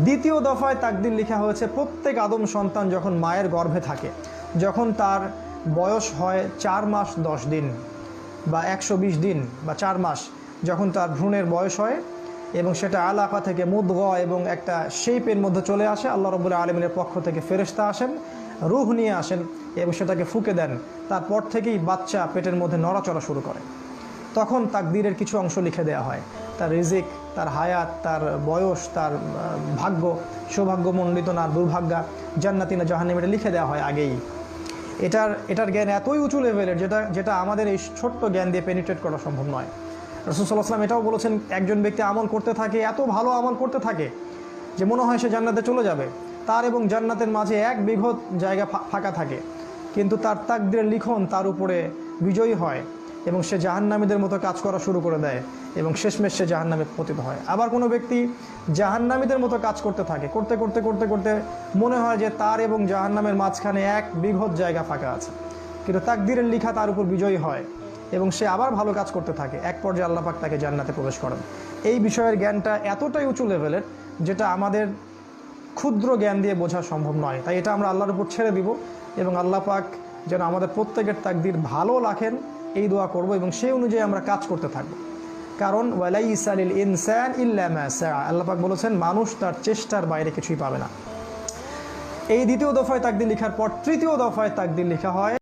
দ্বিতীয় দফায় তাকদির লেখা হয়েছে প্রত্যেক আদম সন্তান যখন মায়ের গর্ভে থাকে, যখন তার বয়স হয় 4 মাস 10 দিন বা 120 দিন বা 4 মাস, যখন তার ভ্রূণের বয়স হয় এবং সেটা আলাকা থেকে মুদগা এবং একটা শেপের মধ্যে চলে আসে, আল্লাহ রাব্বুল আলামিনের পক্ষ থেকে ফেরেশতা আসেন, রূহ নিয়ে আসেন এবং সেটাকে ফুঁকে দেন। তারপর থেকেই বাচ্চা পেটের মধ্যে নড়াচড়া শুরু করে। তখন তাকদীরের কিছু অংশ লিখে দেওয়া হয়, তার রিজিক, তার হায়াত, তার বয়স, তার ভাগ্য, সৌভাগ্যমণ্ডিত না দুর্ভাগ্যা, জান্নাতি না জাহান্নামী, এটা লিখে দেওয়া হয় আগেই। এটার জ্ঞান এতই উঁচু লেভেলের যেটা আমাদের এই ছোট্ট জ্ঞান দিয়ে পেনিট্রেট করা সম্ভব নয়। রাসূল সাল্লাল্লাহু আলাইহি ওয়াসাল্লাম এটাও বলেছেন, একজন ব্যক্তি আমল করতে থাকে, এত ভালো আমল করতে থাকে যে মনে হয় সে জান্নাতে চলে যাবে, তার এবং জান্নাতের মাঝে 1 বিঘত জায়গা ফাঁকা থাকে, কিন্তু তার তাকদীরের লিখন তার উপরে বিজয়ী হয় এবং সে জাহান্নামীদের মতো কাজ করা শুরু করে দেয় এবং শেষমেশ সে জাহান্নামে পতিত হয়। আবার কোনো ব্যক্তি জাহান্নামীদের মতো কাজ করতে থাকে, করতে করতে করতে করতে মনে হয় যে তার এবং জাহান্নামের মাঝখানে 1 বিঘত জায়গা ফাঁকা আছে, কিন্তু তাকদীরের লিখা তার উপর বিজয়ী হয় এবং সে আবার ভালো কাজ করতে থাকে। এক পর্যায়ে আল্লাহ পাক তাকে জান্নাতে প্রবেশ করেন। এই বিষয়ের জ্ঞানটা এতটাই উঁচু লেভেলের যেটা আমাদের ক্ষুদ্র জ্ঞান দিয়ে বোঝা সম্ভব নয়। তাই এটা আমরা আল্লাহর উপর ছেড়ে দিব এবং আল্লাহ পাক যেন আমাদের প্রত্যেকের তাকদীর ভালো রাখেন এই দোয়া করব এবং সেই অনুযায়ী আমরা কাজ করতে থাকব। কারণ ওয়ালাইসা লিল ইনসান ইল্লা মা সাআ, আল্লাহ পাক বলেছেন মানুষ তার চেষ্টার বাইরে কিছুই পাবে না। এই দ্বিতীয় দফায় তাকদীর লেখার পর তৃতীয় দফায় তাকদীর লেখা হয়।